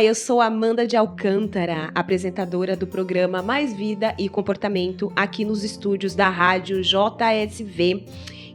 eu sou Amanda de Alcântara, apresentadora do programa Mais Vida e Comportamento aqui nos estúdios da rádio JSV.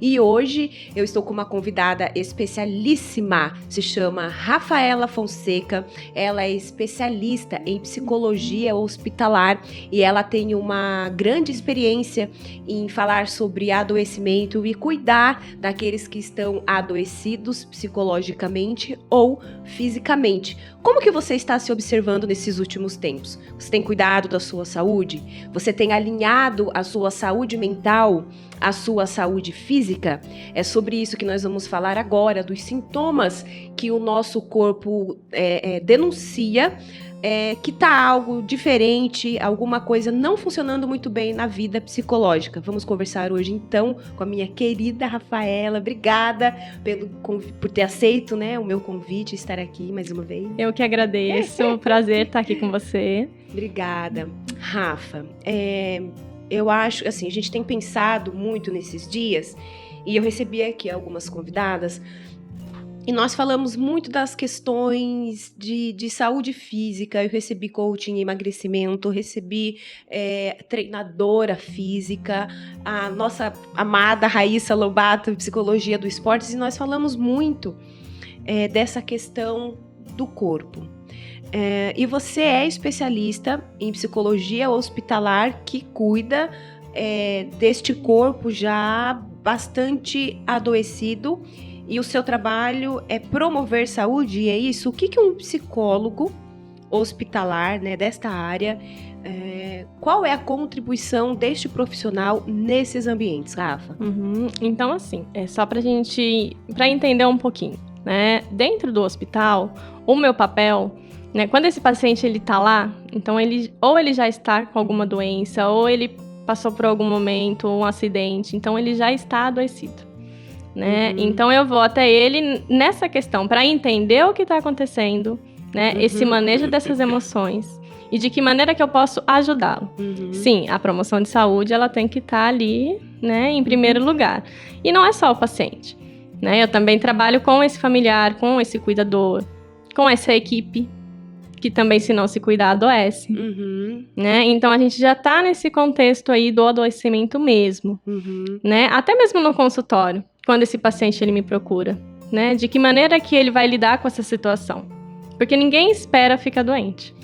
E hoje eu estou com uma convidada especialíssima, se chama Rafaela Fonseca. Ela é especialista em psicologia hospitalar e ela tem uma grande experiência em falar sobre adoecimento e cuidar daqueles que estão adoecidos psicologicamente ou fisicamente. Como que você está se observando nesses últimos tempos? Você tem cuidado da sua saúde? Você tem alinhado a sua saúde mental à sua saúde física? É sobre isso que nós vamos falar agora, dos sintomas que o nosso corpo denuncia, que está algo diferente, alguma coisa não funcionando muito bem na vida psicológica. Vamos conversar hoje, então, com a minha querida Rafaela. Obrigada por ter aceito, né, o meu convite, estar aqui mais uma vez. Eu que agradeço, prazer estar aqui com você. Obrigada. Rafa, eu acho, assim, a gente tem pensado muito nesses dias, e eu recebi aqui algumas convidadas, e nós falamos muito das questões de saúde física. Eu recebi coaching em emagrecimento, recebi treinadora física, a nossa amada Raíssa Lobato, psicologia do esportes, e nós falamos muito dessa questão do corpo. E você é especialista em psicologia hospitalar que cuida deste corpo já bastante adoecido, e o seu trabalho é promover saúde, é isso? O que um psicólogo hospitalar, né, desta área, qual é a contribuição deste profissional nesses ambientes, Rafa? Então, assim, só para entender um pouquinho, né? Dentro do hospital, o meu papel, né, quando esse paciente ele tá lá, então ele já está com alguma doença, ou ele passou por algum momento, um acidente, então ele já está adoecido, né? Então eu vou até ele nessa questão para entender o que está acontecendo, né? Esse manejo dessas emoções e de que maneira que eu posso ajudá-lo. Sim, a promoção de saúde ela tem que estar ali, né, em primeiro lugar. E não é só o paciente, né? Eu também trabalho com esse familiar, com esse cuidador, com essa equipe que também, se não se cuidar, adoece. Né? Então, a gente já está nesse contexto aí do adoecimento mesmo. Né? Até mesmo no consultório, quando esse paciente ele me procura. Né? De que maneira que ele vai lidar com essa situação? Porque ninguém espera ficar doente.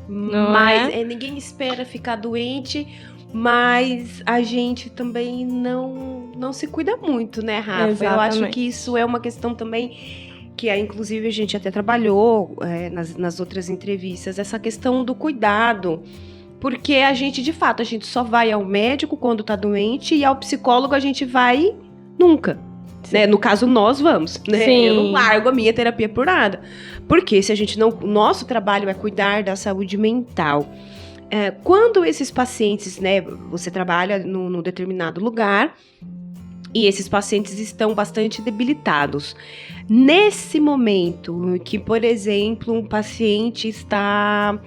Ninguém espera ficar doente, mas a gente também não se cuida muito, né, Rafa? Exatamente. Eu acho que isso é uma questão também que inclusive a gente até trabalhou nas outras entrevistas, essa questão do cuidado, porque a gente só vai ao médico quando tá doente, e ao psicólogo a gente vai nunca, né? No caso, nós vamos, né? Sim. Eu não largo a minha terapia por nada, porque se a gente não, o nosso trabalho é cuidar da saúde mental. Quando esses pacientes, né, você trabalha num determinado lugar, e esses pacientes estão bastante debilitados. Nesse momento que, por exemplo, um paciente está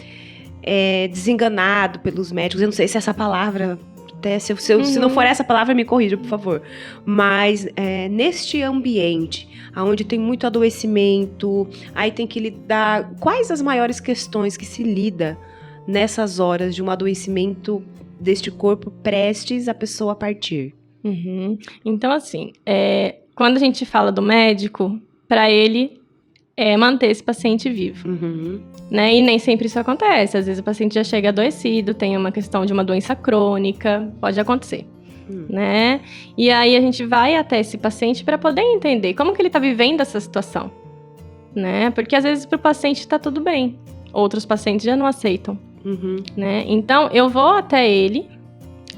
desenganado pelos médicos, eu não sei se essa palavra, até se não for essa palavra, me corrija, por favor. Mas neste ambiente, onde tem muito adoecimento, aí tem que lidar. Quais as maiores questões que se lida nessas horas de um adoecimento deste corpo prestes a pessoa partir? Então, assim, quando a gente fala do médico, para ele manter esse paciente vivo, né? E nem sempre isso acontece. Às vezes o paciente já chega adoecido, tem uma questão de uma doença crônica, pode acontecer, né? E aí a gente vai até esse paciente para poder entender como que ele está vivendo essa situação, né? Porque às vezes para o paciente está tudo bem, outros pacientes já não aceitam, né? Então eu vou até ele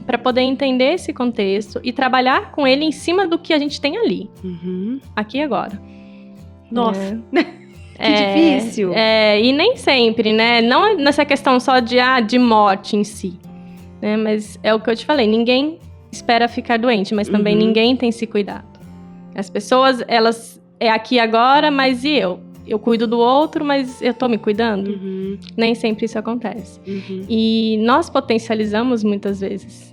para poder entender esse contexto e trabalhar com ele em cima do que a gente tem ali, aqui e agora. Nossa, que difícil. E nem sempre, né? Não nessa questão só de morte em si, né? Mas é o que eu te falei, ninguém espera ficar doente, mas também ninguém tem se cuidado. As pessoas, elas aqui e agora, mas e eu? Eu cuido do outro, mas eu tô me cuidando? Nem sempre isso acontece. E nós potencializamos muitas vezes,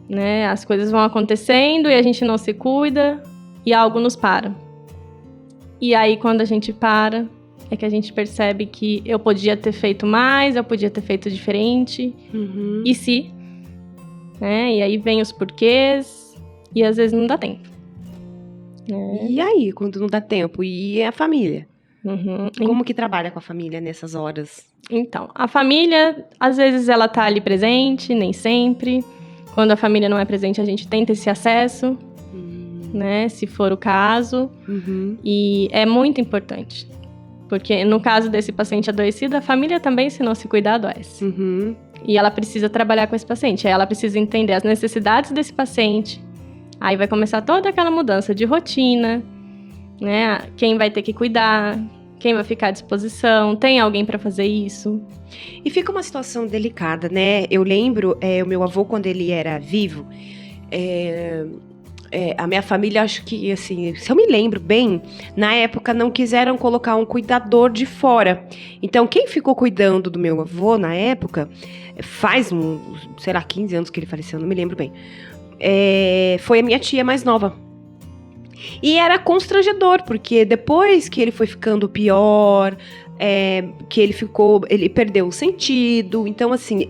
né? As coisas vão acontecendo e a gente não se cuida e algo nos para. E aí, quando a gente para, é que a gente percebe que eu podia ter feito mais, eu podia ter feito diferente. E se? Né? E aí vem os porquês e às vezes não dá tempo. E aí, quando não dá tempo? E a família? Uhum. Como que trabalha com a família nessas horas? Então, a família, às vezes ela tá ali presente, nem sempre. Quando a família não é presente, a gente tenta esse acesso, né? Se for o caso. E é muito importante. Porque no caso desse paciente adoecido, a família também, se não se cuidar, adoece. E ela precisa trabalhar com esse paciente. Aí ela precisa entender as necessidades desse paciente. Aí vai começar toda aquela mudança de rotina, né? Quem vai ter que cuidar, quem vai ficar à disposição, tem alguém para fazer isso. E fica uma situação delicada, né? Eu lembro, o meu avô, quando ele era vivo, a minha família, acho que, assim, se eu me lembro bem, na época não quiseram colocar um cuidador de fora. Então, quem ficou cuidando do meu avô na época, faz, sei lá, 15 anos que ele faleceu, não me lembro bem, foi a minha tia mais nova. E era constrangedor, porque depois que ele foi ficando pior, que ele perdeu o sentido. Então, assim,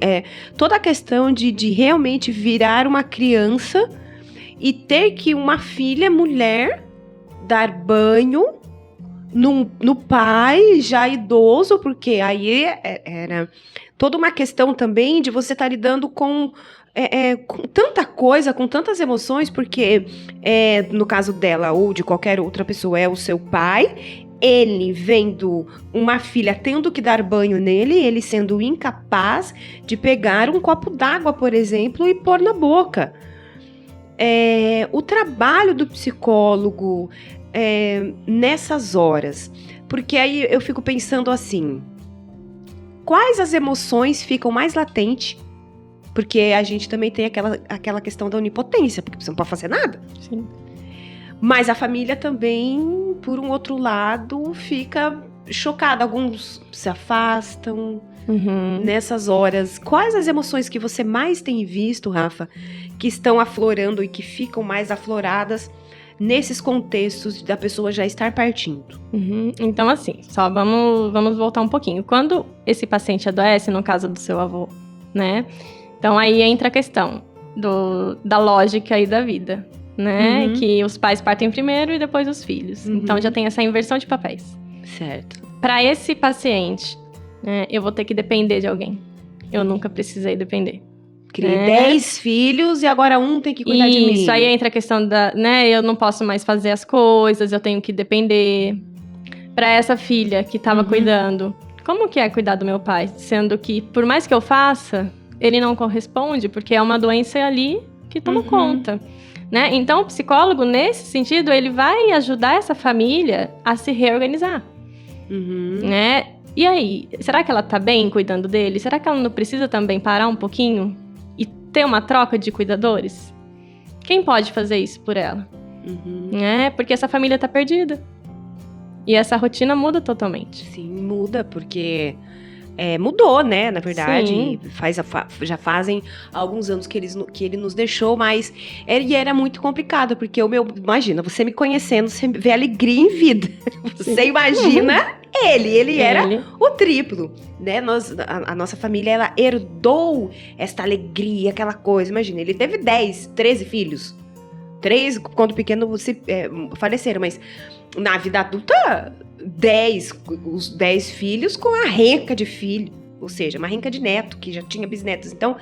toda a questão de realmente virar uma criança e ter que uma filha mulher dar banho no pai já idoso, porque aí era toda uma questão também de você estar lidando com tanta coisa, com tantas emoções, porque no caso dela ou de qualquer outra pessoa é o seu pai, ele vendo uma filha tendo que dar banho nele, ele sendo incapaz de pegar um copo d'água, por exemplo, e pôr na boca. O trabalho do psicólogo nessas horas, porque aí eu fico pensando assim, quais as emoções ficam mais latentes? Porque a gente também tem aquela questão da onipotência, porque você não pode fazer nada. Sim. Mas a família também, por um outro lado, fica chocada. Alguns se afastam nessas horas. Quais as emoções que você mais tem visto, Rafa, que estão aflorando e que ficam mais afloradas nesses contextos da pessoa já estar partindo? Então, assim, só vamos voltar um pouquinho. Quando esse paciente adoece, no caso do seu avô, né? Então, aí entra a questão da lógica aí da vida, né? Que os pais partem primeiro e depois os filhos. Então, já tem essa inversão de papéis. Certo. Para esse paciente, né, eu vou ter que depender de alguém. Eu nunca precisei depender. Criei 10 filhos e agora um tem que cuidar de mim. Isso, aí entra a questão né, eu não posso mais fazer as coisas, eu tenho que depender. Para essa filha que estava cuidando, como que é cuidar do meu pai? Sendo que, por mais que eu faça, ele não corresponde, porque é uma doença ali que toma conta, né? Então, o psicólogo, nesse sentido, ele vai ajudar essa família a se reorganizar, né? E aí, será que ela tá bem cuidando dele? Será que ela não precisa também parar um pouquinho e ter uma troca de cuidadores? Quem pode fazer isso por ela? Né? Porque essa família tá perdida. E essa rotina muda totalmente. Sim, muda, porque mudou, né? Na verdade, já fazem alguns anos que ele nos deixou, mas ele era muito complicado, porque imagina, você me conhecendo, você vê alegria em vida. Você imagina ele era o triplo, né? A nossa família, ela herdou esta alegria, aquela coisa. Imagina, ele teve 13 filhos. 3, quando pequeno, faleceram, mas na vida adulta, os 10 filhos com a renca de filho, ou seja, uma renca de neto, que já tinha bisnetos. Então,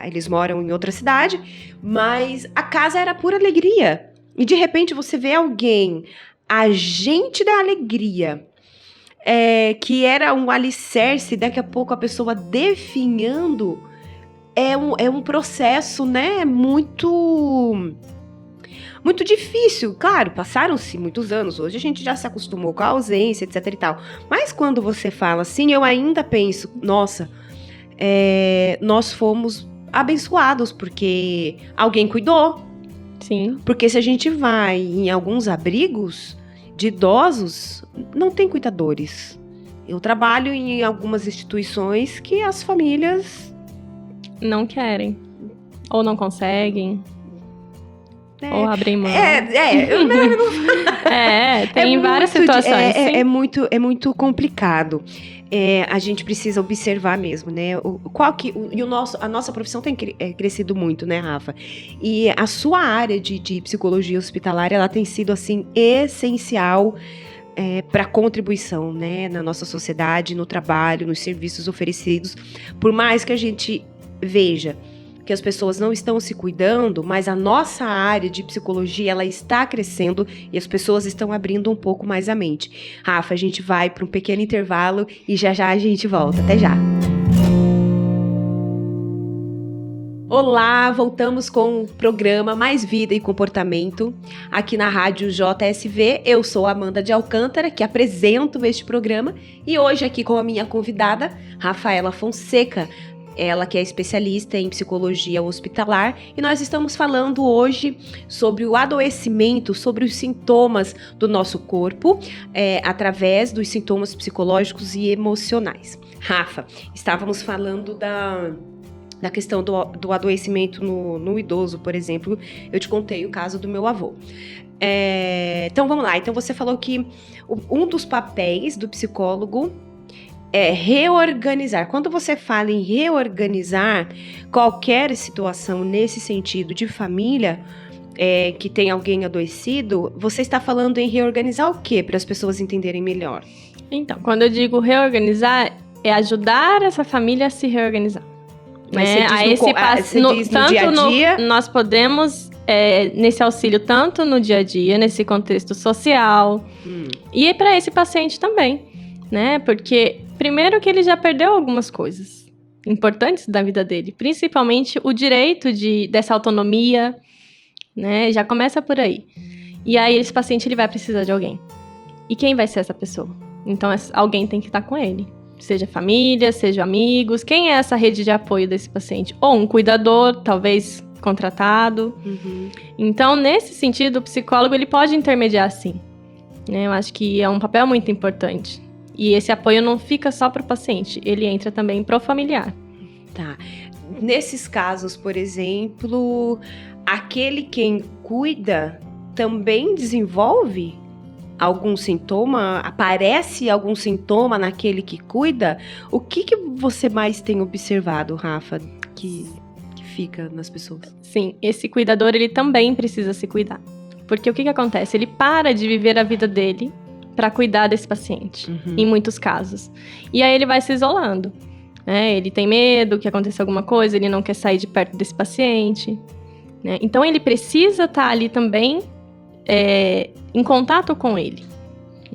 eles moram em outra cidade, mas a casa era pura alegria. E de repente você vê alguém, agente da alegria, que era um alicerce, daqui a pouco a pessoa definhando, é um processo, né, muito difícil. Claro, passaram-se muitos anos, hoje a gente já se acostumou com a ausência, etc e tal. Mas quando você fala assim, eu ainda penso, nossa, nós fomos abençoados, porque alguém cuidou. Sim. Porque se a gente vai em alguns abrigos de idosos, não tem cuidadores. Eu trabalho em algumas instituições que as famílias não querem, ou não conseguem, ou abrem mão. Eu não Tem várias situações. É muito complicado. A gente precisa observar mesmo, né? A nossa profissão tem crescido muito, né, Rafa? E a sua área de psicologia hospitalar, ela tem sido, assim, essencial para contribuição, né, na nossa sociedade, no trabalho, nos serviços oferecidos. Por mais que a gente veja que as pessoas não estão se cuidando, mas a nossa área de psicologia, ela está crescendo e as pessoas estão abrindo um pouco mais a mente. Rafa, a gente vai para um pequeno intervalo e já a gente volta. Até já! Olá, voltamos com o programa Mais Vida e Comportamento, aqui na Rádio JSV. Eu sou Amanda de Alcântara, que apresento este programa, e hoje aqui com a minha convidada, Rafaela Fonseca, ela que é especialista em psicologia hospitalar, e nós estamos falando hoje sobre o adoecimento, sobre os sintomas do nosso corpo, através dos sintomas psicológicos e emocionais. Rafa, estávamos falando da questão do adoecimento no idoso, por exemplo. Eu te contei o caso do meu avô. Então vamos lá, então você falou que um dos papéis do psicólogo é reorganizar. Quando você fala em reorganizar qualquer situação nesse sentido de família, que tem alguém adoecido, você está falando em reorganizar o quê? Para as pessoas entenderem melhor. Então, quando eu digo reorganizar, é ajudar essa família a se reorganizar. Mas você diz no dia a dia? Nós podemos, nesse auxílio, tanto no dia a dia, nesse contexto social, e para esse paciente também, né? Porque primeiro que ele já perdeu algumas coisas importantes da vida dele, principalmente o direito dessa autonomia, né? Já começa por aí. E aí esse paciente ele vai precisar de alguém. E quem vai ser essa pessoa? Então alguém tem que estar com ele. Seja família, seja amigos. Quem é essa rede de apoio desse paciente? Ou um cuidador, talvez contratado. Então, nesse sentido, o psicólogo ele pode intermediar sim. Né? Eu acho que é um papel muito importante. E esse apoio não fica só para o paciente, ele entra também para o familiar. Tá. Nesses casos, por exemplo, aquele quem cuida também desenvolve algum sintoma? Aparece algum sintoma naquele que cuida? O que você mais tem observado, Rafa, que fica nas pessoas? Sim, esse cuidador ele também precisa se cuidar. Porque o que acontece? Ele para de viver a vida dele para cuidar desse paciente, em muitos casos. E aí ele vai se isolando. Ele tem medo que aconteça alguma coisa, ele não quer sair de perto desse paciente. Né? Então ele precisa estar ali também em contato com ele.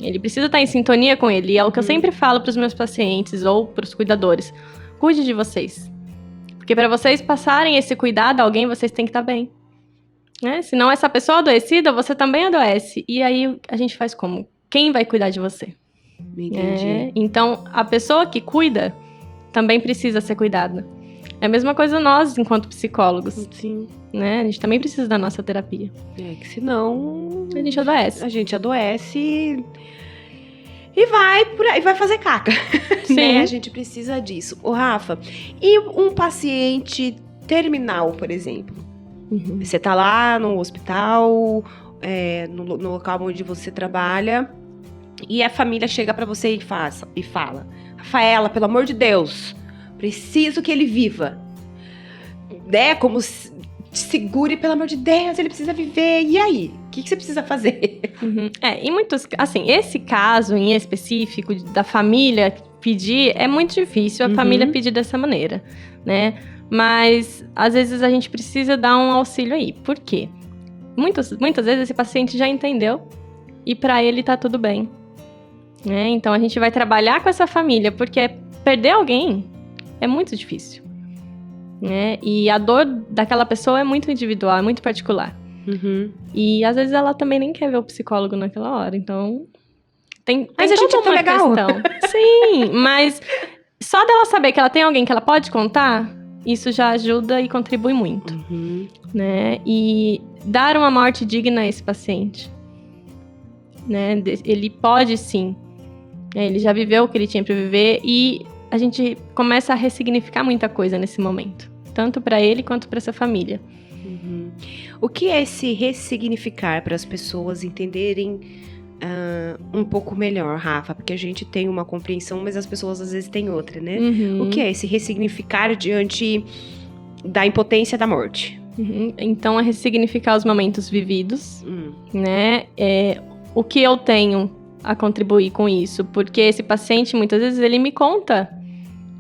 Ele precisa estar em sintonia com ele. E é o que eu sempre falo para os meus pacientes ou para os cuidadores. Cuide de vocês. Porque para vocês passarem esse cuidado a alguém, vocês têm que estar bem. Né? Senão essa pessoa adoecida, você também adoece. E aí a gente faz como? Quem vai cuidar de você? Entendi. Então, a pessoa que cuida também precisa ser cuidada. É a mesma coisa nós, enquanto psicólogos. Sim. Né? A gente também precisa da nossa terapia. Que senão a gente adoece. A gente adoece e vai fazer caca. Sim. Né? A gente precisa disso. Ô, Rafa, e um paciente terminal, por exemplo? Você tá lá no hospital, no local onde você trabalha, e a família chega pra você e fala: Rafaela, pelo amor de Deus, preciso que ele viva. Como segure, pelo amor de Deus, ele precisa viver. E aí? O que você precisa fazer? Em muitos, assim, esse caso em específico da família pedir, é muito difícil a família pedir dessa maneira, né? Mas, às vezes, a gente precisa dar um auxílio aí. Por quê? Muitas vezes esse paciente já entendeu e para ele tá tudo bem. Né? Então, a gente vai trabalhar com essa família, porque perder alguém é muito difícil. Né? E a dor daquela pessoa é muito individual, é muito particular. E, às vezes, ela também nem quer ver o psicólogo naquela hora. Então, tem mas a gente é tão legal. Sim, mas só dela saber que ela tem alguém que ela pode contar, isso já ajuda e contribui muito. Né? E dar uma morte digna a esse paciente. Né? Ele pode sim. Ele já viveu o que ele tinha para viver e a gente começa a ressignificar muita coisa nesse momento. Tanto para ele quanto para essa família. O que é esse ressignificar para as pessoas entenderem um pouco melhor, Rafa? Porque a gente tem uma compreensão, mas as pessoas às vezes têm outra, né? O que é esse ressignificar diante da impotência da morte? Então, é ressignificar os momentos vividos, né? O que eu tenho a contribuir com isso? Porque esse paciente, muitas vezes, ele me conta,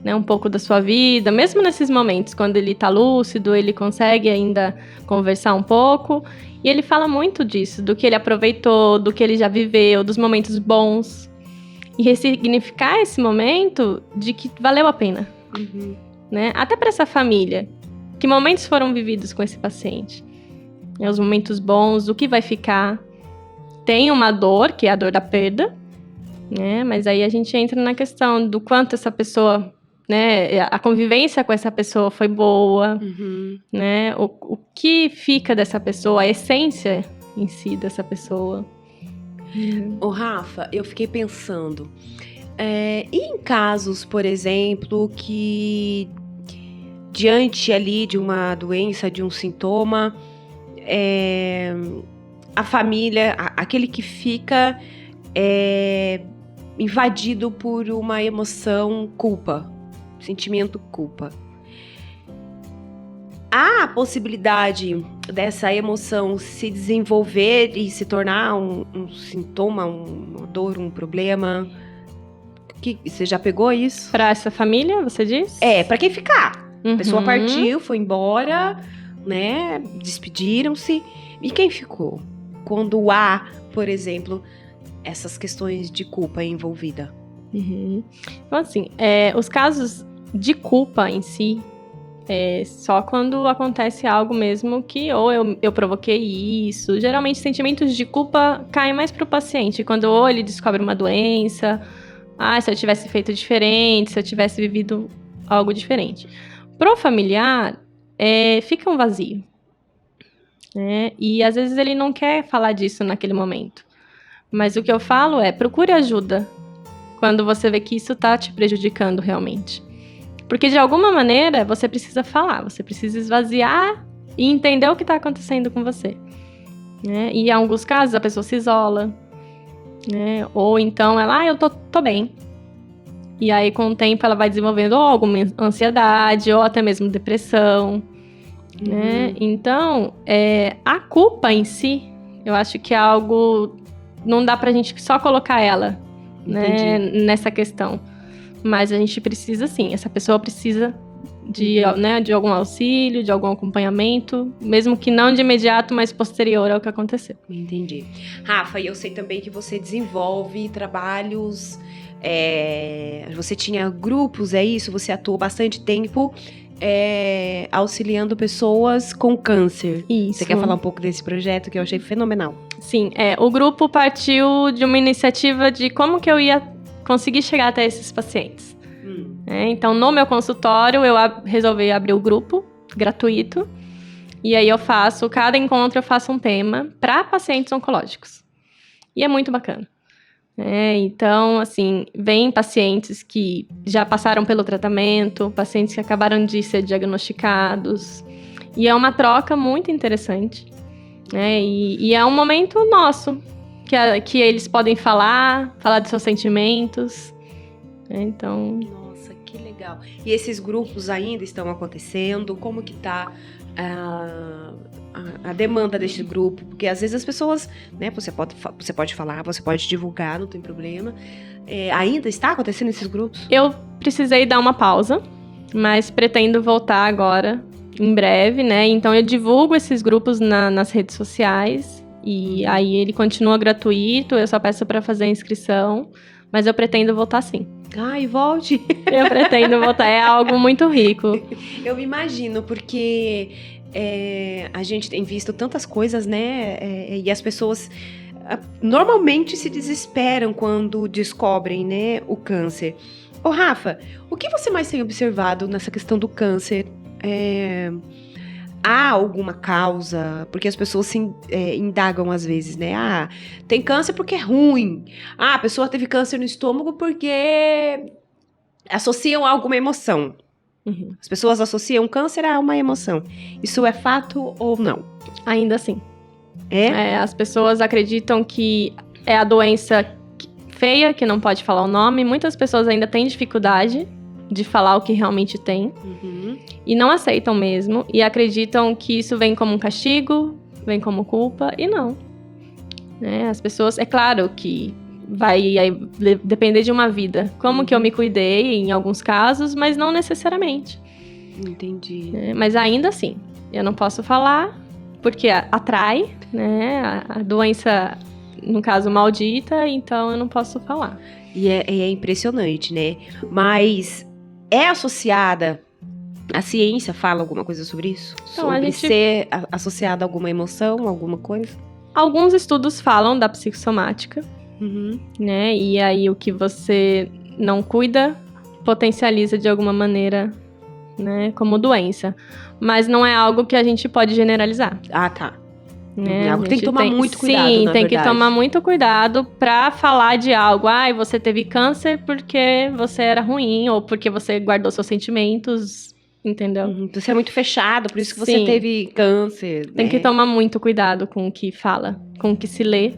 né, um pouco da sua vida, mesmo nesses momentos, quando ele tá lúcido, ele consegue ainda conversar um pouco, e ele fala muito disso, do que ele aproveitou, do que ele já viveu, dos momentos bons, e ressignificar esse momento de que valeu a pena, né? Até para essa família, que momentos foram vividos com esse paciente, né? Os momentos bons, o que vai ficar. Tem uma dor, que é a dor da perda, né? Mas aí a gente entra na questão do quanto essa pessoa, né, a convivência com essa pessoa foi boa, né? O que fica dessa pessoa, a essência em si dessa pessoa. Ô, Rafa, eu fiquei pensando, e em casos, por exemplo, que diante ali de uma doença, de um sintoma, a família, aquele que fica invadido por uma emoção culpa, sentimento culpa. Há a possibilidade dessa emoção se desenvolver e se tornar um sintoma, uma dor, um problema? Você já pegou isso? Para essa família, você diz? Para quem ficar. A pessoa partiu, foi embora, né? Despediram-se. E quem ficou? Quando há, por exemplo, essas questões de culpa envolvida. Então, assim, os casos de culpa em si, só quando acontece algo mesmo que ou eu provoquei isso. Geralmente, sentimentos de culpa caem mais pro paciente, quando ou ele descobre uma doença, se eu tivesse feito diferente, se eu tivesse vivido algo diferente. Pro familiar, fica um vazio, né? E às vezes ele não quer falar disso naquele momento. Mas o que eu falo procure ajuda quando você vê que isso tá te prejudicando realmente. Porque de alguma maneira você precisa falar, você precisa esvaziar e entender o que tá acontecendo com você, né? E em alguns casos a pessoa se isola, né? Ou então ela, eu tô bem. E aí, com o tempo, ela vai desenvolvendo ou alguma ansiedade, ou até mesmo depressão, né? Então, a culpa em si, eu acho que é algo... Não dá pra gente só colocar ela, né, nessa questão. Mas a gente precisa, sim, essa pessoa precisa de algum auxílio, de algum acompanhamento, mesmo que não de imediato, mas posterior ao que aconteceu. Entendi. Rafa, eu sei também que você desenvolve trabalhos... você tinha grupos, é isso? Você atuou bastante tempo auxiliando pessoas com câncer. Isso. Você quer falar um pouco desse projeto que eu achei fenomenal? Sim, o grupo partiu de uma iniciativa de como que eu ia conseguir chegar até esses pacientes. Então, no meu consultório, eu resolvi abrir o grupo gratuito. E aí cada encontro eu faço um tema para pacientes oncológicos. E é muito bacana. Então, assim, vem pacientes que já passaram pelo tratamento, pacientes que acabaram de ser diagnosticados, e é uma troca muito interessante, né? E é um momento nosso, que eles podem falar dos seus sentimentos, né? Então... Nossa, que legal. E esses grupos ainda estão acontecendo? Como que tá a demanda deste grupo? Porque às vezes as pessoas, né, você pode falar, você pode divulgar, não tem problema. Ainda está acontecendo esses grupos? Eu precisei dar uma pausa, mas pretendo voltar agora, em breve, né? Então eu divulgo esses grupos nas redes sociais e aí ele continua gratuito, eu só peço para fazer a inscrição, mas eu pretendo voltar sim. Ai, volte! Eu pretendo voltar, é algo muito rico. Eu me imagino, porque a gente tem visto tantas coisas, né? E as pessoas normalmente se desesperam quando descobrem, né, o câncer. Ô, Rafa, o que você mais tem observado nessa questão do câncer? Há alguma causa? Porque as pessoas se indagam às vezes, né? Tem câncer porque é ruim. A pessoa teve câncer no estômago porque associam a alguma emoção. Uhum. As pessoas associam câncer a uma emoção. Isso é fato ou não? Ainda assim. É? As pessoas acreditam que é a doença feia, que não pode falar o nome. Muitas pessoas ainda têm dificuldade de falar o que realmente tem. Uhum. E não aceitam mesmo. E acreditam que isso vem como um castigo, vem como culpa. E não. As pessoas... É claro que vai depender de uma vida. Como que eu me cuidei em alguns casos, mas não necessariamente. Entendi. Mas ainda assim, eu não posso falar, porque atrai, né? A doença, no caso, maldita, então eu não posso falar. E é impressionante, né? Mas é associada... A ciência fala alguma coisa sobre isso? Então, sobre ser associada a alguma emoção, alguma coisa? Alguns estudos falam da psicossomática, Uhum. né? E aí o que você não cuida potencializa de alguma maneira, né? Como doença. Mas não é algo que a gente pode generalizar. Ah, tá. Né? Algo que tem que tomar muito cuidado, Sim, na tem verdade. que tomar muito cuidado pra falar de algo. Você teve câncer porque você era ruim, ou porque você guardou seus sentimentos, entendeu? Uhum. Você é muito fechado, por isso que você Sim. teve câncer. Tem que tomar muito cuidado com o que fala, com o que se lê.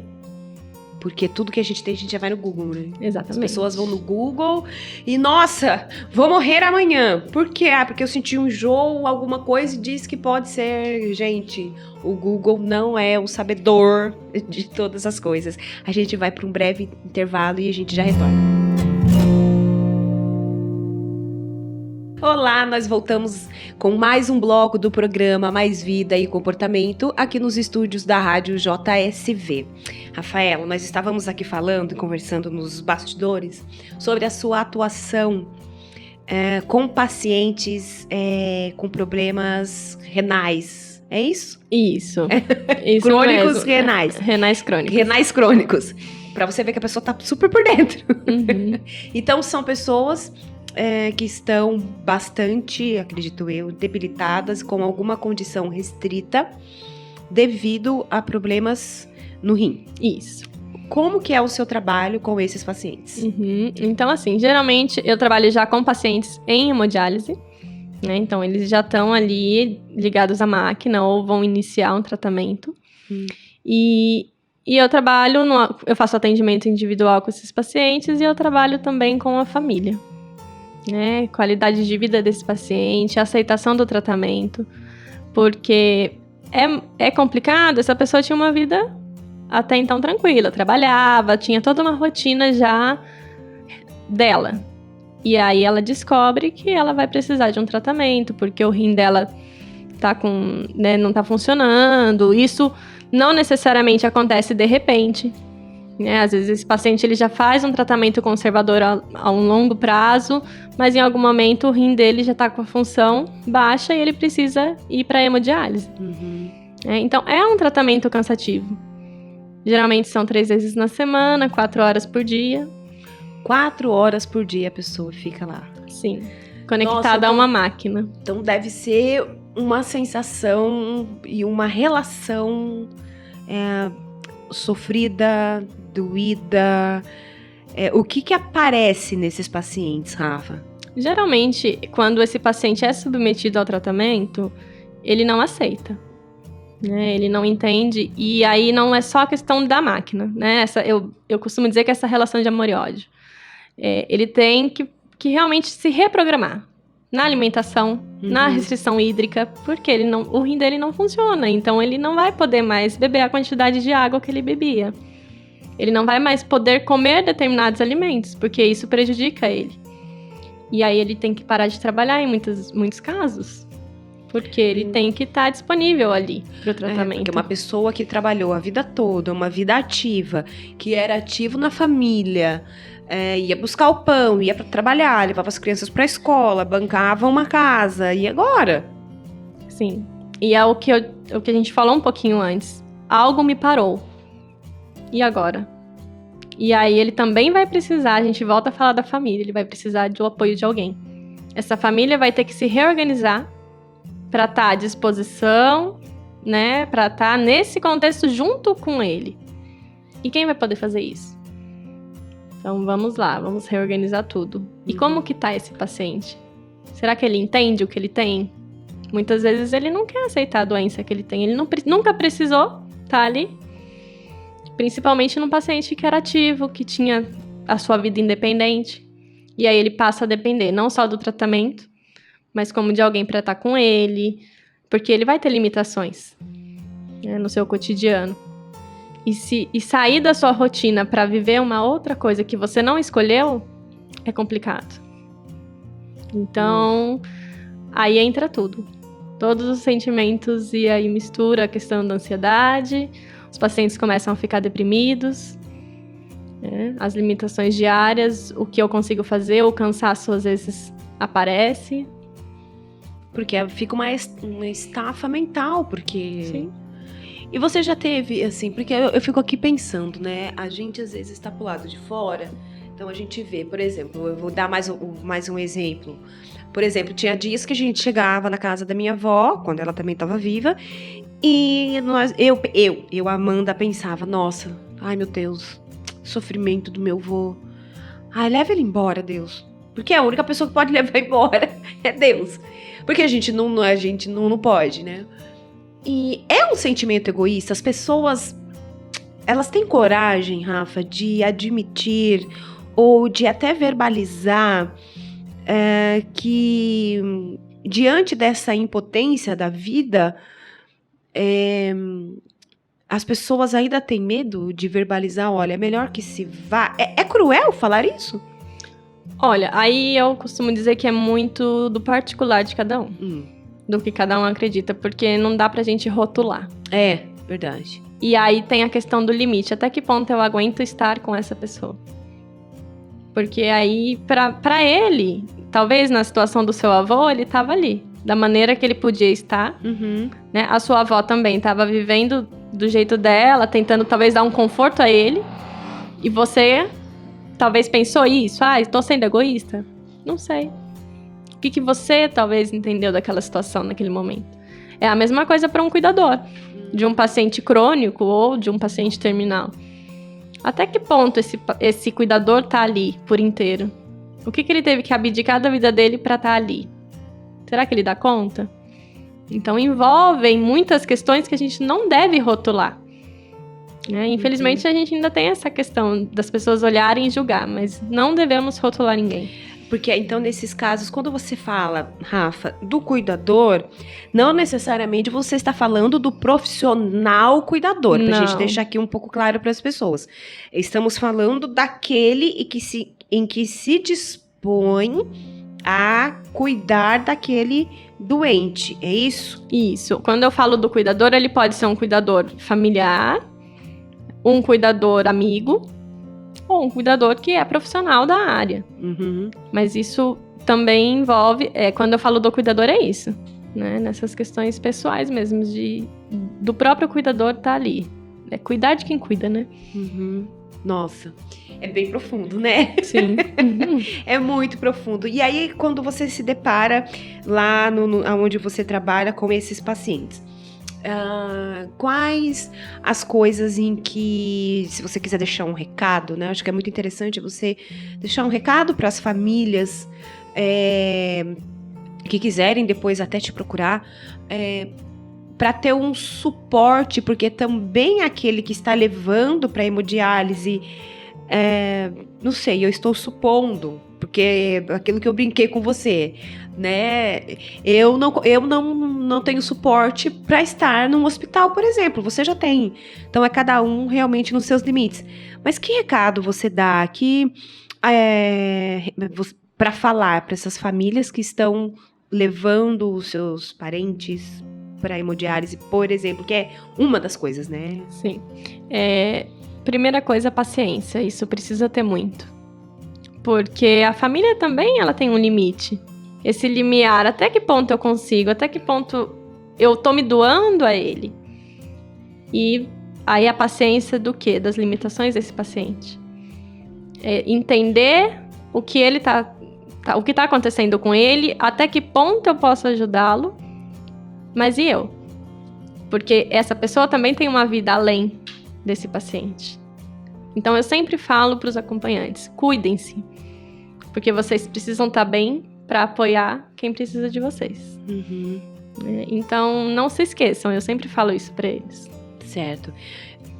Porque tudo que a gente tem, a gente já vai no Google, né? Exatamente. As pessoas vão no Google e, nossa, vou morrer amanhã. Por quê? Porque eu senti um enjoo, alguma coisa e diz que pode ser. Gente, o Google não é o sabedor de todas as coisas. A gente vai para um breve intervalo e a gente já retorna. Olá, nós voltamos com mais um bloco do programa Mais Vida e Comportamento aqui nos estúdios da Rádio JSV. Rafaela, nós estávamos aqui falando e conversando nos bastidores sobre a sua atuação com pacientes com problemas renais. É isso? Isso Crônicos mesmo. renais. Renais crônicos. Renais crônicos. Para você ver que a pessoa tá super por dentro. Uhum. Então, são pessoas que estão bastante, acredito eu, debilitadas, com alguma condição restrita devido a problemas no rim. Isso. Como que é o seu trabalho com esses pacientes? Uhum. Então, assim, geralmente eu trabalho já com pacientes em hemodiálise, né? Então, eles já estão ali ligados à máquina ou vão iniciar um tratamento. E eu trabalho, eu faço atendimento individual com esses pacientes e eu trabalho também com a família. Né, qualidade de vida desse paciente, aceitação do tratamento, porque é complicado. Essa pessoa tinha uma vida até então tranquila, trabalhava, tinha toda uma rotina já dela, e aí ela descobre que ela vai precisar de um tratamento, porque o rim dela não tá funcionando. Isso não necessariamente acontece de repente. Às vezes esse paciente ele já faz um tratamento conservador a um longo prazo, mas em algum momento o rim dele já está com a função baixa e ele precisa ir para hemodiálise. Uhum. Então é um tratamento cansativo. Geralmente são 3 vezes na semana, 4 horas por dia. 4 horas por dia a pessoa fica lá. Sim, conectada a uma máquina. Então deve ser uma sensação e uma relação sofrida, doída. O que aparece nesses pacientes, Rafa? Geralmente, quando esse paciente é submetido ao tratamento, ele não aceita. Ele não entende. E aí não é só a questão da máquina. Né? Eu costumo dizer que essa relação de amor e ódio. Ele tem que realmente se reprogramar. Na alimentação, na restrição hídrica, porque o rim dele não funciona. Então, ele não vai poder mais beber a quantidade de água que ele bebia. Ele não vai mais poder comer determinados alimentos, porque isso prejudica ele. E aí, ele tem que parar de trabalhar em muitos casos, porque ele tem que estar disponível ali para o tratamento. Porque uma pessoa que trabalhou a vida toda, uma vida ativa, que era ativo na família... ia buscar o pão, ia para trabalhar, levava as crianças para a escola, bancava uma casa, e agora? Sim, e é o que a gente falou um pouquinho antes. Algo me parou. E agora? E aí ele também vai precisar, a gente volta a falar da família, ele vai precisar do apoio de alguém. Essa família vai ter que se reorganizar para estar à disposição, né, para estar nesse contexto junto com ele. E quem vai poder fazer isso? Então, vamos lá, vamos reorganizar tudo. E como que tá esse paciente? Será que ele entende o que ele tem? Muitas vezes ele não quer aceitar a doença que ele tem. Ele nunca precisou estar ali. Principalmente num paciente que era ativo, que tinha a sua vida independente. E aí ele passa a depender não só do tratamento, mas como de alguém para estar com ele, porque ele vai ter limitações, né, no seu cotidiano. E sair da sua rotina para viver uma outra coisa que você não escolheu é complicado. Então, aí entra tudo. Todos os sentimentos, e aí mistura a questão da ansiedade, os pacientes começam a ficar deprimidos, né? As limitações diárias, o que eu consigo fazer, o cansaço às vezes aparece. Porque fica uma estafa mental, porque... Sim. E você já teve, assim, porque eu fico aqui pensando, né? A gente às vezes está pro lado de fora, então a gente vê, por exemplo, eu vou dar mais um exemplo. Por exemplo, tinha dias que a gente chegava na casa da minha avó, quando ela também estava viva, e eu, Amanda, pensava, nossa, ai meu Deus, sofrimento do meu avô. Ai, leva ele embora, Deus. Porque a única pessoa que pode levar embora é Deus. Porque a gente não pode, né? E é um sentimento egoísta. As pessoas, elas têm coragem, Rafa, de admitir ou de até verbalizar que diante dessa impotência da vida, as pessoas ainda têm medo de verbalizar, olha, é melhor que se vá. É cruel falar isso? Olha, aí eu costumo dizer que é muito do particular de cada um. Do que cada um acredita, porque não dá pra gente rotular. É, verdade. E aí tem a questão do limite. Até que ponto eu aguento estar com essa pessoa? Porque aí, pra ele, talvez na situação do seu avô, ele tava ali. Da maneira que ele podia estar. Né? A sua avó também tava vivendo do jeito dela, tentando talvez dar um conforto a ele. E você talvez pensou isso. Ah, estou sendo egoísta? Não sei. O que você talvez entendeu daquela situação naquele momento? É a mesma coisa para um cuidador de um paciente crônico ou de um paciente terminal. Até que ponto esse cuidador tá ali por inteiro? O que ele teve que abdicar da vida dele para estar ali? Será que ele dá conta? Então envolvem muitas questões que a gente não deve rotular. Né? Infelizmente a gente ainda tem essa questão das pessoas olharem e julgar, mas não devemos rotular ninguém. Porque, então, nesses casos, quando você fala, Rafa, do cuidador, não necessariamente você está falando do profissional cuidador, para a gente deixar aqui um pouco claro para as pessoas. Estamos falando daquele em que se dispõe a cuidar daquele doente, é isso? Isso. Quando eu falo do cuidador, ele pode ser um cuidador familiar, um cuidador amigo, ou um cuidador que é profissional da área. Mas isso também envolve... quando eu falo do cuidador, é isso. Né? Nessas questões pessoais mesmo, do próprio cuidador estar ali. É cuidar de quem cuida, né? Nossa, é bem profundo, né? Sim. É muito profundo. E aí, quando você se depara lá onde você trabalha com esses pacientes, quais as coisas em que, se você quiser deixar um recado, né? Acho que é muito interessante você deixar um recado para as famílias que quiserem depois até te procurar, para ter um suporte, porque também aquele que está levando para hemodiálise, não sei, eu estou supondo, porque aquilo que eu brinquei com você, né? Eu não tenho suporte para estar num hospital, por exemplo. Você já tem. Então é cada um realmente nos seus limites. Mas que recado você dá para falar para essas famílias que estão levando os seus parentes para hemodiálise, por exemplo, que é uma das coisas, né? Sim. Primeira coisa, paciência. Isso precisa ter muito. Porque a família também, ela tem um limite. Esse limiar, até que ponto eu consigo? Até que ponto eu tô me doando a ele? E aí a paciência do quê? Das limitações desse paciente. Entender o que ele o que tá acontecendo com ele, até que ponto eu posso ajudá-lo, mas e eu? Porque essa pessoa também tem uma vida além desse paciente. Então eu sempre falo para os acompanhantes, cuidem-se, porque vocês precisam estar bem para apoiar quem precisa de vocês. Uhum. Então, não se esqueçam, eu sempre falo isso para eles. Certo.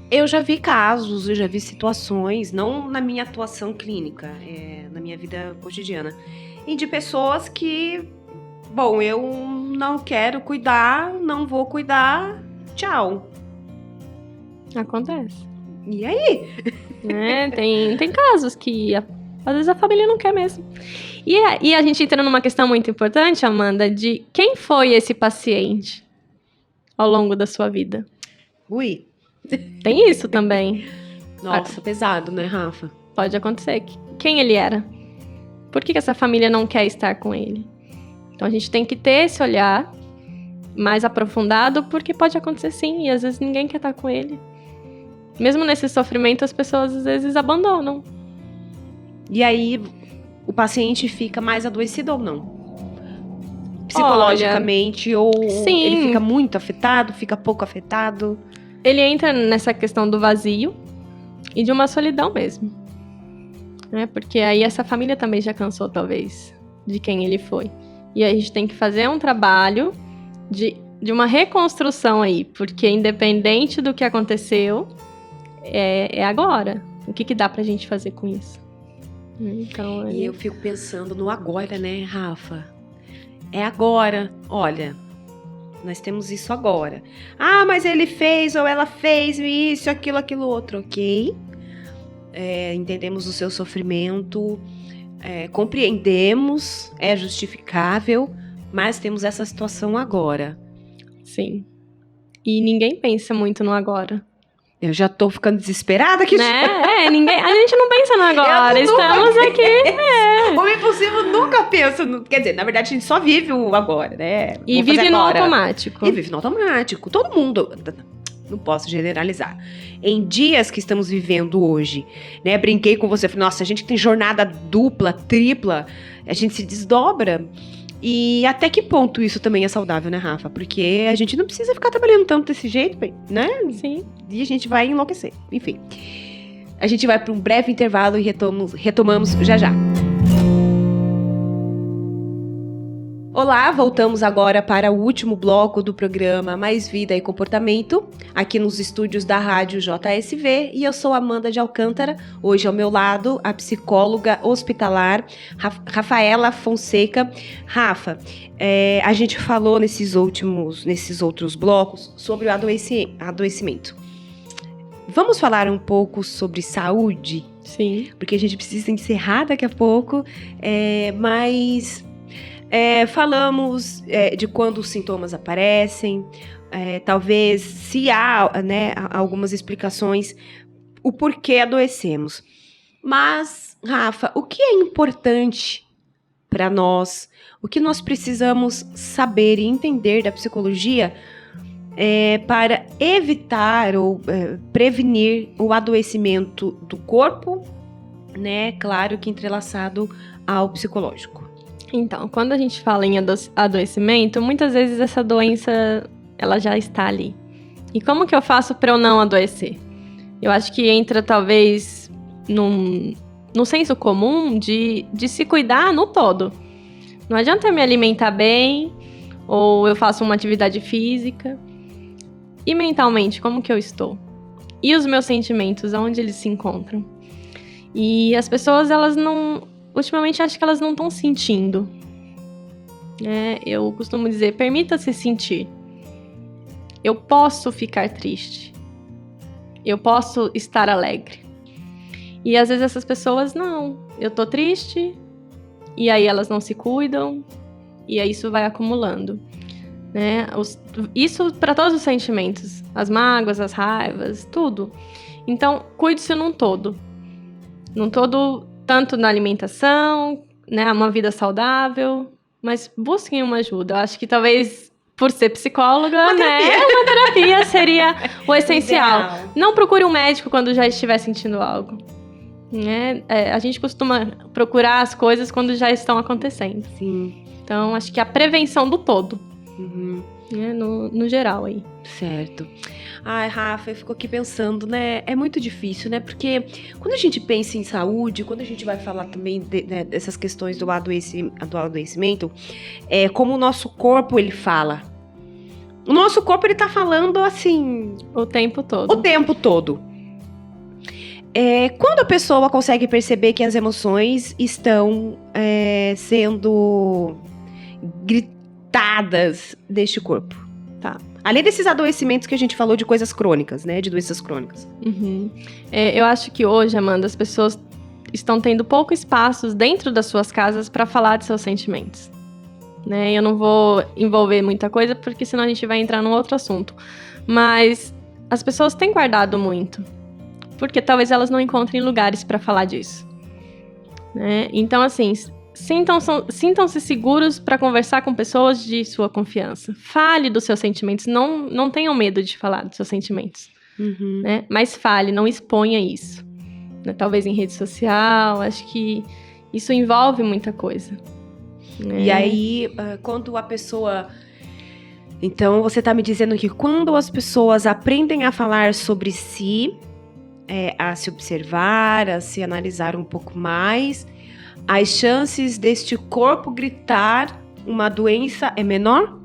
Eu já vi casos, eu já vi situações, não na minha atuação clínica, na minha vida cotidiana, e de pessoas que, bom, eu não quero cuidar, não vou cuidar, tchau. Acontece. E aí? Tem casos que às vezes a família não quer mesmo. E a gente entra numa questão muito importante, Amanda, de quem foi esse paciente ao longo da sua vida? Ui. Tem isso também. Nossa, pesado, né, Rafa? Pode acontecer. Quem ele era? Por que essa família não quer estar com ele? Então a gente tem que ter esse olhar mais aprofundado, porque pode acontecer sim, e às vezes ninguém quer estar com ele. Mesmo nesse sofrimento, as pessoas às vezes abandonam. E aí, o paciente fica mais adoecido ou não? Psicologicamente, ou sim. Ele fica muito afetado, fica pouco afetado? Ele entra nessa questão do vazio e de uma solidão mesmo. Porque aí essa família também já cansou, talvez, de quem ele foi. E aí a gente tem que fazer um trabalho de uma reconstrução aí, porque independente do que aconteceu, é agora. O que dá pra gente fazer com isso? Então, E eu fico pensando no agora, né, Rafa? É agora. Olha, nós temos isso agora. Ah, mas ele fez ou ela fez isso, aquilo outro. Ok. Entendemos o seu sofrimento, compreendemos, é justificável, mas temos essa situação agora. Sim. E ninguém pensa muito no agora. Eu já tô ficando desesperada aqui. A gente não pensa no agora, estamos aqui. O impossível nunca pensa quer dizer, na verdade a gente só vive o agora, né? E vive no automático. E vive no automático, todo mundo. Não posso generalizar. Em dias que estamos vivendo hoje, né? Brinquei com você, falei, nossa, a gente que tem jornada dupla, tripla, a gente se desdobra. E até que ponto isso também é saudável, né, Rafa? Porque a gente não precisa ficar trabalhando tanto desse jeito, né? Sim. E a gente vai enlouquecer. Enfim. A gente vai para um breve intervalo e retomamos já já. Olá, voltamos agora para o último bloco do programa Mais Vida e Comportamento, aqui nos estúdios da Rádio JSV, e eu sou Amanda de Alcântara, hoje ao meu lado a psicóloga hospitalar Rafaela Fonseca. Rafa, a gente falou nesses outros blocos sobre o adoecimento. Vamos falar um pouco sobre saúde? Sim. Porque a gente precisa encerrar daqui a pouco, mas... falamos de quando os sintomas aparecem, talvez se há, né, algumas explicações o porquê adoecemos. Mas, Rafa, o que é importante para nós, o que nós precisamos saber e entender da psicologia para evitar ou prevenir o adoecimento do corpo, né, claro que entrelaçado ao psicológico? Então, quando a gente fala em adoecimento, muitas vezes essa doença, ela já está ali. E como que eu faço para eu não adoecer? Eu acho que entra, talvez, no senso comum de se cuidar no todo. Não adianta eu me alimentar bem, ou eu faço uma atividade física. E mentalmente, como que eu estou? E os meus sentimentos, aonde eles se encontram? E as pessoas, elas não... Ultimamente, acho que elas não estão sentindo. Eu costumo dizer, permita-se sentir. Eu posso ficar triste. Eu posso estar alegre. E às vezes essas pessoas, não. Eu tô triste, e aí elas não se cuidam, e aí isso vai acumulando. Isso para todos os sentimentos. As mágoas, as raivas, tudo. Então, cuide-se num todo. Num todo... Tanto na alimentação, né, uma vida saudável, mas busquem uma ajuda. Eu acho que talvez, por ser psicóloga, uma terapia seria o essencial. Ideal. Não procure um médico quando já estiver sentindo algo. A gente costuma procurar as coisas quando já estão acontecendo. Sim. Então, acho que a prevenção do todo, Uhum. no geral aí. Certo. Ai, Rafa, eu fico aqui pensando, né? É muito difícil, né? Porque quando a gente pensa em saúde, quando a gente vai falar também né, dessas questões do adoecimento, como o nosso corpo, ele fala. O nosso corpo, ele tá falando assim... O tempo todo. O tempo todo. Quando a pessoa consegue perceber que as emoções estão sendo gritadas deste corpo. Tá. Além desses adoecimentos que a gente falou de coisas crônicas, né? De doenças crônicas. Uhum. Eu acho que hoje, Amanda, as pessoas estão tendo pouco espaço dentro das suas casas para falar de seus sentimentos. Né? Eu não vou envolver muita coisa, porque senão a gente vai entrar num outro assunto. Mas as pessoas têm guardado muito. Porque talvez elas não encontrem lugares para falar disso. Né? Então, assim, sintam-se seguros para conversar com pessoas de sua confiança. Fale dos seus sentimentos. Não tenham medo de falar dos seus sentimentos. Uhum. Né? Mas fale, não exponha isso. Né? Talvez em rede social. Acho que isso envolve muita coisa. Né? E aí, quando a pessoa... Então, você está me dizendo que quando as pessoas aprendem a falar sobre si, a se observar, a se analisar um pouco mais, as chances deste corpo gritar uma doença é menor?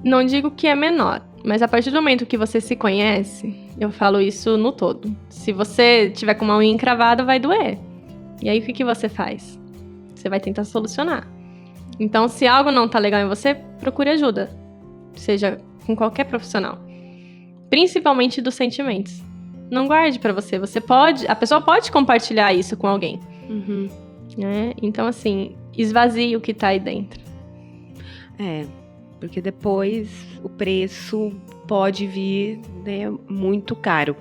Não digo que é menor, mas a partir do momento que você se conhece, eu falo isso no todo. Se você tiver com uma unha encravada, vai doer. E aí, o que você faz? Você vai tentar solucionar. Então, se algo não tá legal em você, procure ajuda. Seja com qualquer profissional. Principalmente dos sentimentos. Não guarde pra você. A pessoa pode compartilhar isso com alguém. Uhum. Né? Então, assim, esvazie o que tá aí dentro. Porque depois o preço pode vir, né, muito caro.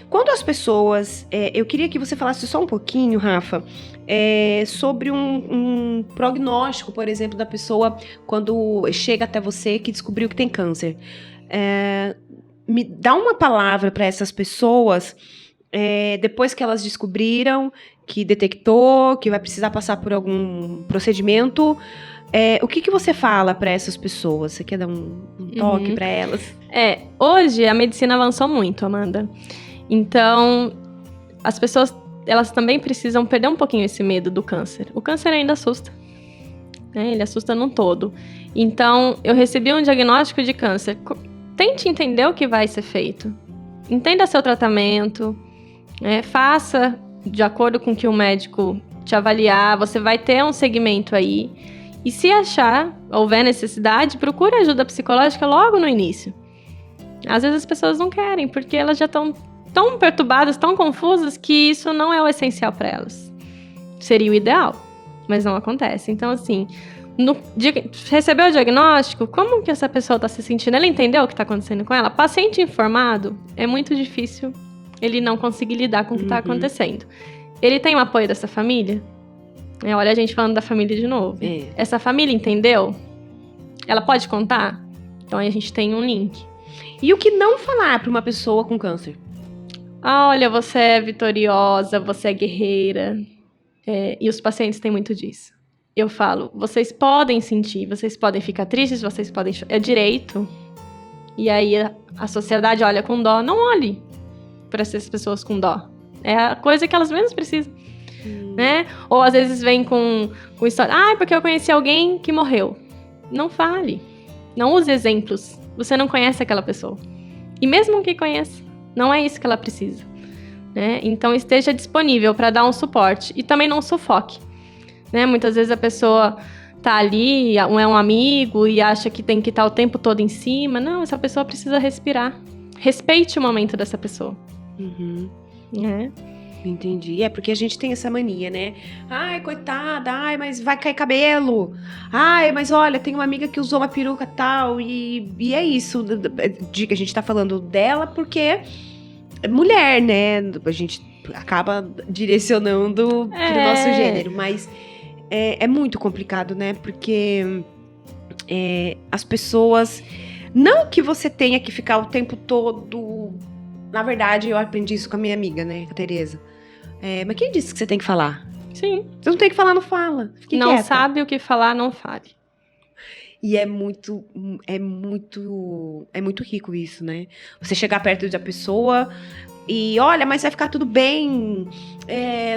Quando as pessoas... eu queria que você falasse só um pouquinho, Rafa, sobre um prognóstico, por exemplo, da pessoa quando chega até você que descobriu que tem câncer. Me dá uma palavra para essas pessoas, depois que elas descobriram, que detectou, que vai precisar passar por algum procedimento. O que você fala para essas pessoas? Você quer dar um toque para elas? Hoje a medicina avançou muito, Amanda. Então, as pessoas, elas também precisam perder um pouquinho esse medo do câncer. O câncer ainda assusta. Né? Ele assusta num todo. Então, eu recebi um diagnóstico de câncer. Tente entender o que vai ser feito. Entenda seu tratamento. Faça de acordo com o que o médico te avaliar. Você vai ter um segmento aí. E se houver necessidade, procure ajuda psicológica logo no início. Às vezes as pessoas não querem, porque elas já estão tão perturbadas, tão confusas, que isso não é o essencial para elas. Seria o ideal, mas não acontece. Então, assim, recebeu o diagnóstico, como que essa pessoa está se sentindo? Ela entendeu o que está acontecendo com ela? Paciente informado, é muito difícil ele não conseguir lidar com o que está acontecendo. Ele tem o apoio dessa família? Olha a gente falando da família de novo. Essa família entendeu? Ela pode contar? Então aí a gente tem um link. E o que não falar para uma pessoa com câncer? Olha, você é vitoriosa, você é guerreira. E os pacientes têm muito disso. Eu falo, vocês podem sentir, vocês podem ficar tristes, vocês podem chorar. É direito. E aí a sociedade olha com dó. Não olhe para essas pessoas com dó. É a coisa que elas mesmas precisam. Né? Ou às vezes vem com história, porque eu conheci alguém que morreu. Não fale, não use exemplos. Você não conhece aquela pessoa. E mesmo que conheça, não é isso que ela precisa. Né? Então esteja disponível para dar um suporte e também não sufoque. Né? Muitas vezes a pessoa tá ali, é um amigo e acha que tem que estar o tempo todo em cima. Não, essa pessoa precisa respirar. Respeite o momento dessa pessoa. Uhum. Né? Entendi. Porque a gente tem essa mania, né? Ai, coitada, mas vai cair cabelo. Ai, mas olha, tem uma amiga que usou uma peruca tal. E é isso. A gente tá falando dela porque é mulher, né? A gente acaba direcionando pro nosso gênero. Mas é muito complicado, né? Porque as pessoas... Não que você tenha que ficar o tempo todo... Na verdade, eu aprendi isso com a minha amiga, né? A Tereza. Mas quem disse que você tem que falar? Sim. Você não tem que falar, não fala. Fique não quieta. Sabe o que falar, não fale. E é muito rico isso, né? Você chegar perto da pessoa e olha, mas vai ficar tudo bem.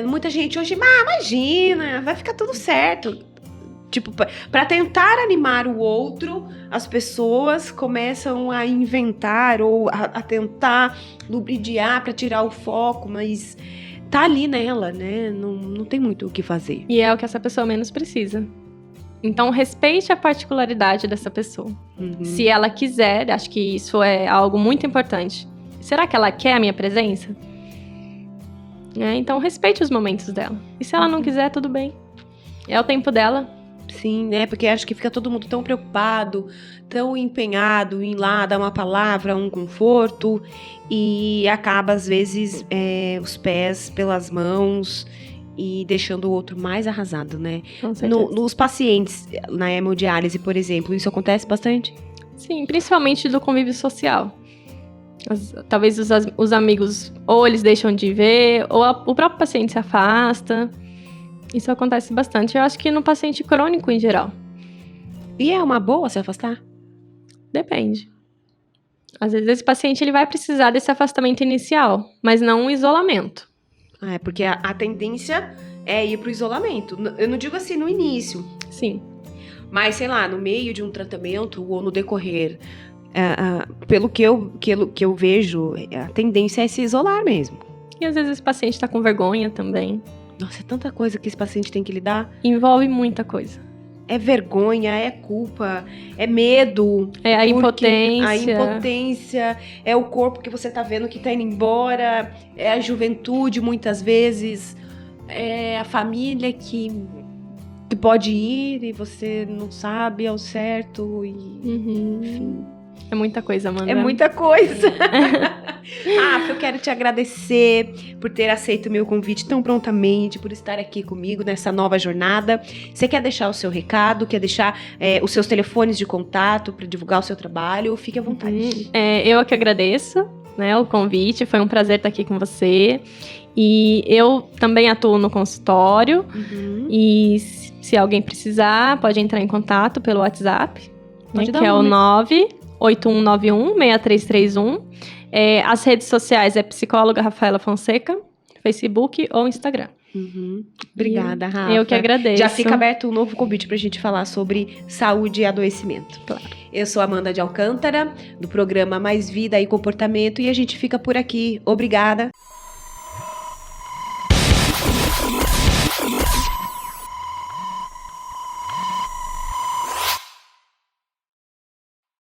Muita gente hoje, imagina, vai ficar tudo certo. Tipo, para tentar animar o outro, as pessoas começam a inventar ou a tentar lubridiar para tirar o foco, mas tá ali nela, né? Não tem muito o que fazer. E é o que essa pessoa menos precisa. Então, respeite a particularidade dessa pessoa. Uhum. Se ela quiser, acho que isso é algo muito importante. Será que ela quer a minha presença? Então, respeite os momentos dela. E se ela não quiser, tudo bem. É o tempo dela. Sim, né? Porque acho que fica todo mundo tão preocupado, tão empenhado em ir lá dar uma palavra, um conforto, e acaba, às vezes, os pés pelas mãos e deixando o outro mais arrasado, né? Com certeza. Nos pacientes, na hemodiálise, por exemplo, isso acontece bastante? Sim, principalmente do convívio social. Talvez os amigos, ou eles deixam de ver, ou o próprio paciente se afasta. Isso acontece bastante, eu acho que no paciente crônico em geral. E é uma boa se afastar? Depende. Às vezes esse paciente ele vai precisar desse afastamento inicial, mas não um isolamento. Porque a tendência é ir pro isolamento. Eu não digo assim no início. Sim. Mas, sei lá, no meio de um tratamento ou no decorrer, pelo que eu vejo, a tendência é se isolar mesmo. E às vezes esse paciente está com vergonha também. Nossa, é tanta coisa que esse paciente tem que lidar. Envolve muita coisa. É vergonha, é culpa, é medo. É a impotência. A impotência, é o corpo que você tá vendo que tá indo embora, é a juventude muitas vezes, é a família que pode ir e você não sabe ao certo e enfim. É muita coisa, Amanda. É muita coisa. Eu quero te agradecer por ter aceito o meu convite tão prontamente, por estar aqui comigo nessa nova jornada. Você quer deixar o seu recado, quer deixar os seus telefones de contato para divulgar o seu trabalho? Fique à vontade. Eu que agradeço, né, o convite, foi um prazer estar aqui com você. E eu também atuo no consultório. E se alguém precisar, pode entrar em contato pelo WhatsApp, que é o 98191-6331. As redes sociais é psicóloga Rafaela Fonseca, Facebook ou Instagram. Obrigada, Rafa. Eu que agradeço. Já fica aberto um novo convite pra gente falar sobre saúde e adoecimento. Claro. Eu sou Amanda de Alcântara, do programa Mais Vida e Comportamento, e a gente fica por aqui. Obrigada.